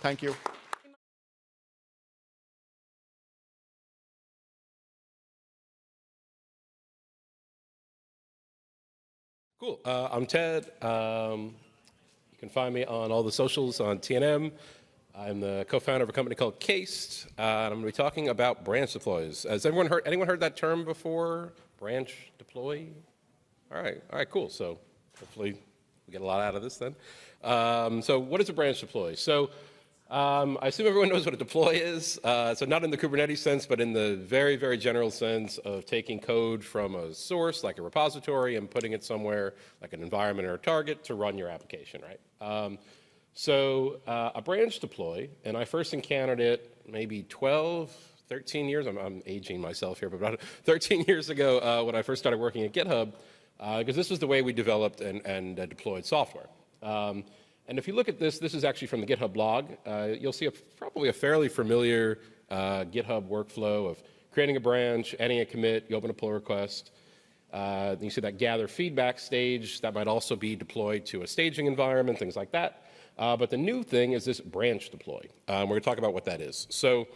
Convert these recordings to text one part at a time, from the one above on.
Thank you. Cool. I'm Ted. You can find me on all the socials on TNM. I'm the co-founder of a company called Cased, and I'm going to be talking about branch deploys. Has anyone heard that term before? Branch deploy? All right, cool. So hopefully we get a lot out of this then. So what is a branch deploy? So I assume everyone knows what a deploy is. So not in the Kubernetes sense, but in the very, very general sense of taking code from a source, like a repository, and putting it somewhere, like an environment or a target, to run your application, right? So a branch deploy, and I first encountered it maybe 12, 13 years, I'm aging myself here, but about 13 years ago when I first started working at GitHub, because this was the way we developed and deployed software. And if you look at this, this is actually from the GitHub blog. You'll see probably a fairly familiar GitHub workflow of creating a branch, adding a commit, you open a pull request. You see that gather feedback stage. That might also be deployed to a staging environment, things like that. But the new thing is this branch deploy. We're going to talk about what that is. So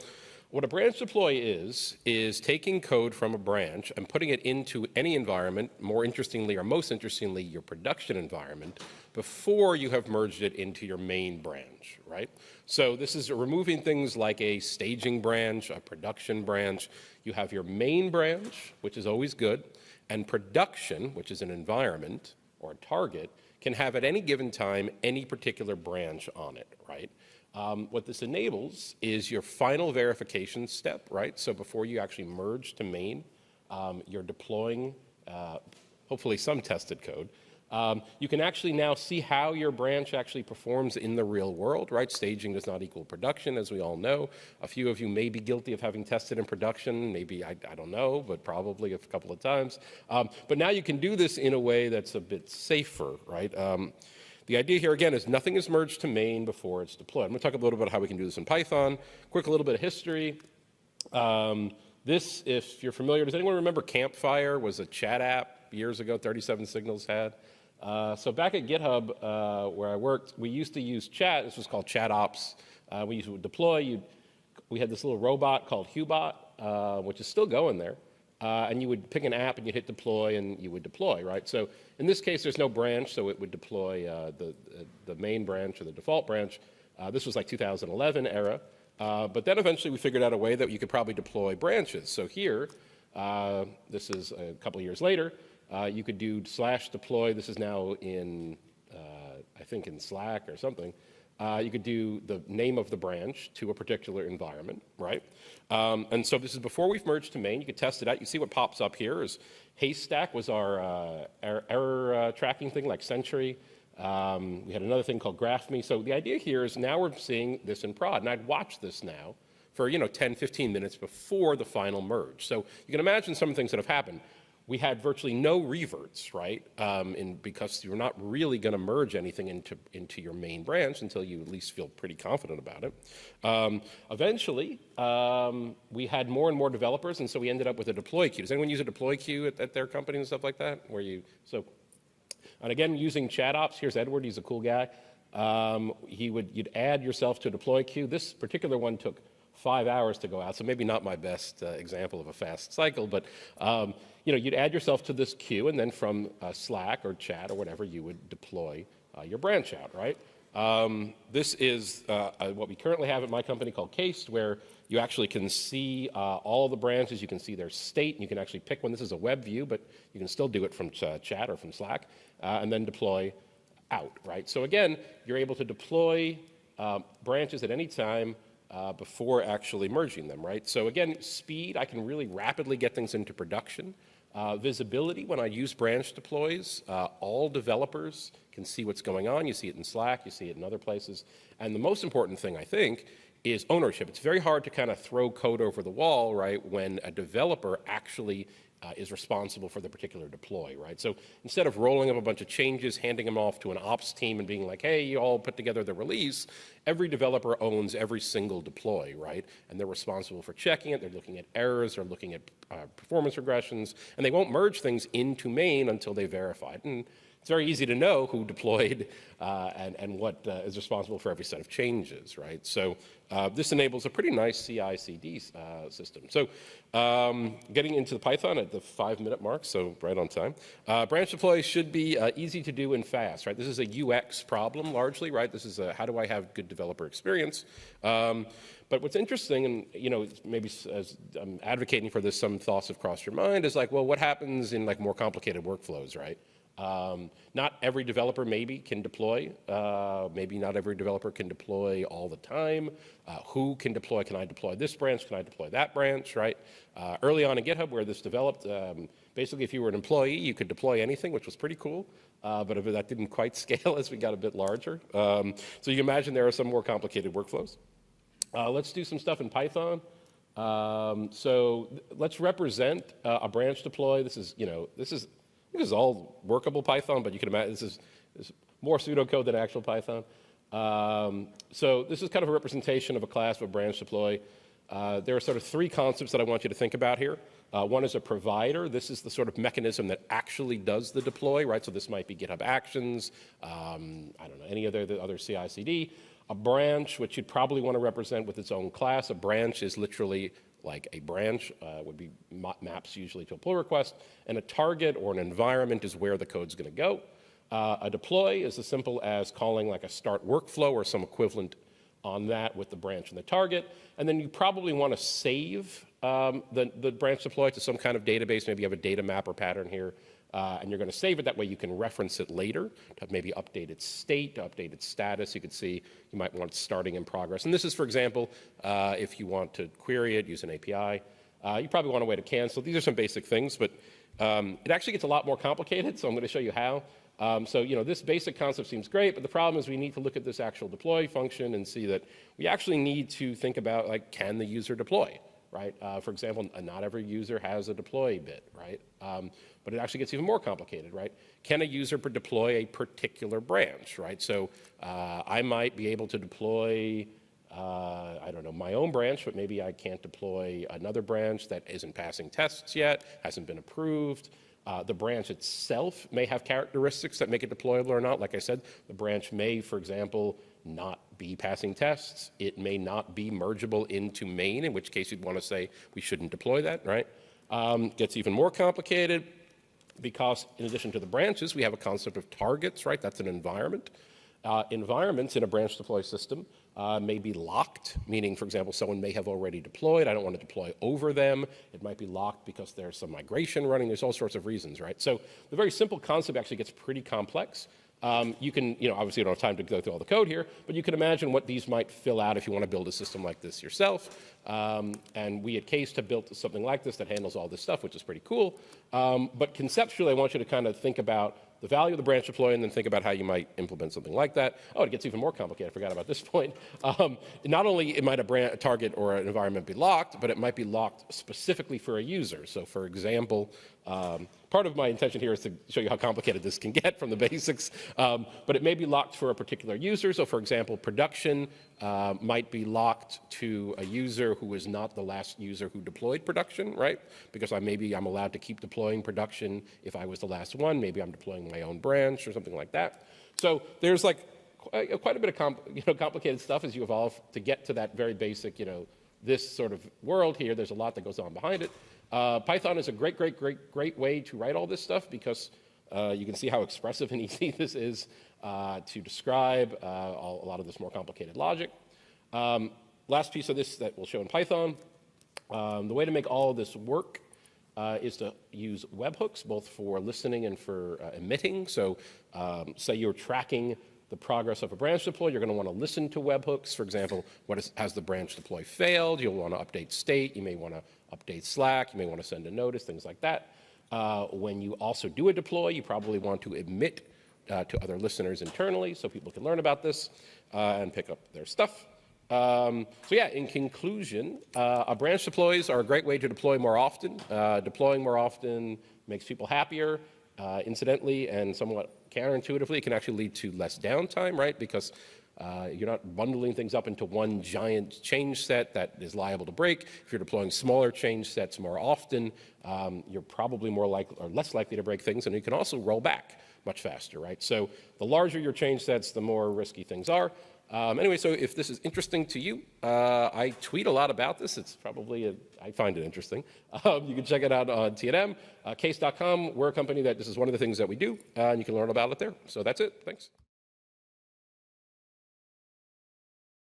what a branch deploy is taking code from a branch and putting it into any environment, more interestingly or most interestingly, your production environment, before you have merged it into your main branch, right? So this is removing things like a staging branch, a production branch. You have your main branch, which is always good, and production, which is an environment or a target, can have at any given time any particular branch on it, right? What this enables is your final verification step, right? So before you actually merge to main, you're deploying hopefully some tested code. You can actually now see how your branch actually performs in the real world, right? Staging does not equal production, as we all know. A few of you may be guilty of having tested in production, maybe, I don't know, but probably a couple of times. But now you can do this in a way that's a bit safer, right? The idea here, again, is nothing is merged to main before it's deployed. I'm going to talk a little about how we can do this in Python. Quick, a little bit of history. This, if you're familiar, does anyone remember Campfire was a chat app years ago, 37 Signals had? So back at GitHub, where I worked, we used to use chat. This was called chat ops. We used to deploy. We had this little robot called Hubot, which is still going there. And you would pick an app and you'd hit deploy and you would deploy, right? So in this case, there's no branch, so it would deploy the main branch or the default branch. This was like 2011 era. But then eventually we figured out a way that you could probably deploy branches. So here, this is a couple of years later, you could do /deploy. This is now in, I think in Slack or something. You could do the name of the branch to a particular environment, right? And so this is before we've merged to main. You could test it out. You see what pops up here is Haystack was our error tracking thing, like Sentry. We had another thing called GraphMe. So the idea here is now we're seeing this in prod. And I'd watch this now for 10, 15 minutes before the final merge. So you can imagine some things that have happened. We had virtually no reverts, right? Because you're not really going to merge anything into your main branch until you at least feel pretty confident about it. Eventually, we had more and more developers, and so we ended up with a deploy queue. Does anyone use a deploy queue at their company and stuff like that? And again, using chat ops, here's Edward, he's a cool guy. You'd add yourself to a deploy queue. This particular one took 5 hours to go out, so maybe not my best example of a fast cycle, but you'd add yourself to this queue, and then from Slack or chat or whatever, you would deploy your branch out, right? This is what we currently have at my company called Cased, where you actually can see all the branches, you can see their state, and you can actually pick one. This is a web view, but you can still do it from chat or from Slack, and then deploy out, right? So again, you're able to deploy branches at any time before actually merging them, right? So again, speed, I can really rapidly get things into production. Visibility, when I use branch deploys, all developers can see what's going on. You see it in Slack, you see it in other places. And the most important thing, I think, is ownership. It's very hard to kind of throw code over the wall, right, when a developer actually is responsible for the particular deploy, right? So instead of rolling up a bunch of changes, handing them off to an ops team and being like, hey, you all put together the release, every developer owns every single deploy, right? And they're responsible for checking it. They're looking at errors. They're looking at performance regressions. And they won't merge things into main until they verify it. And very easy to know who deployed and what is responsible for every set of changes, right? So this enables a pretty nice CI/CD system. So getting into the Python at the 5-minute mark, so right on time. Branch deploy should be easy to do and fast, right? This is a UX problem largely, right? This is how do I have good developer experience? But what's interesting, and maybe as I'm advocating for this, some thoughts have crossed your mind, is like, well, what happens in like more complicated workflows, right? Not every developer maybe can deploy. Maybe not every developer can deploy all the time. Who can deploy? Can I deploy this branch? Can I deploy that branch, right? Early on in GitHub where this developed, basically if you were an employee, you could deploy anything, which was pretty cool. But that didn't quite scale as we got a bit larger. So you can imagine there are some more complicated workflows. Let's do some stuff in Python. So let's represent a branch deploy. This is all workable Python, but you can imagine this is more pseudocode than actual Python. So this is kind of a representation of a class of a branch deploy. There are sort of 3 concepts that I want you to think about here. One is a provider. This is the sort of mechanism that actually does the deploy, right? So this might be GitHub Actions, I don't know, any other CI/CD. A branch, which you'd probably want to represent with its own class. A branch is literally like a branch, would be maps usually to a pull request. And a target or an environment is where the code's going to go. A deploy is as simple as calling like a start workflow or some equivalent on that with the branch and the target. And then you probably want to save the branch deploy to some kind of database. Maybe you have a data map or pattern here. And you're going to save it. That way you can reference it later to maybe update its state, to update its status. You can see you might want it starting in progress. And this is, for example, if you want to query it, use an API. You probably want a way to cancel. These are some basic things, but it actually gets a lot more complicated, so I'm going to show you how. So this basic concept seems great, but the problem is we need to look at this actual deploy function and see that we actually need to think about, like, can the user deploy? Right? For example, not every user has a deploy bit, right? But it actually gets even more complicated, right? Can a user deploy a particular branch, right? So I might be able to deploy, I don't know, my own branch, but maybe I can't deploy another branch that isn't passing tests yet, hasn't been approved. The branch itself may have characteristics that make it deployable or not. Like I said, the branch may, for example, not be passing tests. It may not be mergeable into main, in which case you'd want to say we shouldn't deploy that, right? Gets even more complicated because in addition to the branches, we have a concept of targets, right? That's an environment. Environments in a branch deploy system may be locked, meaning, for example, someone may have already deployed. I don't want to deploy over them. It might be locked because there's some migration running. There's all sorts of reasons, right? So the very simple concept actually gets pretty complex. You can, obviously you don't have time to go through all the code here, but you can imagine what these might fill out if you want to build a system like this yourself. And we at Case have built something like this that handles all this stuff, which is pretty cool. But conceptually, I want you to kind of think about the value of the branch deploy and then think about how you might implement something like that. Oh, it gets even more complicated. I forgot about this point. Not only it might a target or an environment be locked, but it might be locked specifically for a user. So for example, part of my intention here is to show you how complicated this can get from the basics, but it may be locked for a particular user. So for example, production might be locked to a user who is not the last user who deployed production, right? Because maybe I'm allowed to keep deploying production if I was the last one. Maybe I'm deploying my own branch or something like that. So there's like quite a bit of complicated stuff as you evolve to get to that very basic, this sort of world here. There's a lot that goes on behind it. Python is a great way to write all this stuff because you can see how expressive and easy this is to describe a lot of this more complicated logic. Last piece of this that we'll show in Python, the way to make all of this work is to use webhooks, both for listening and for emitting. So say you're tracking the progress of a branch deploy, you're going to want to listen to webhooks. For example, has the branch deploy failed? You'll want to update state. You may want to update Slack. You may want to send a notice, things like that. When you also do a deploy, you probably want to emit to other listeners internally so people can learn about this and pick up their stuff. So yeah, in conclusion, branch deploys are a great way to deploy more often. Deploying more often makes people happier. Incidentally and somewhat counterintuitively, it can actually lead to less downtime, right? Because you're not bundling things up into one giant change set that is liable to break. If you're deploying smaller change sets more often, you're probably more likely or less likely to break things, and you can also roll back. much faster, right? So the larger your change sets, the more risky things are. Anyway, so if this is interesting to you, I tweet a lot about this. It's probably, I find it interesting. You can check it out on TNM, case.com. We're a company that this is one of the things that we do, and you can learn about it there. So that's it. Thanks.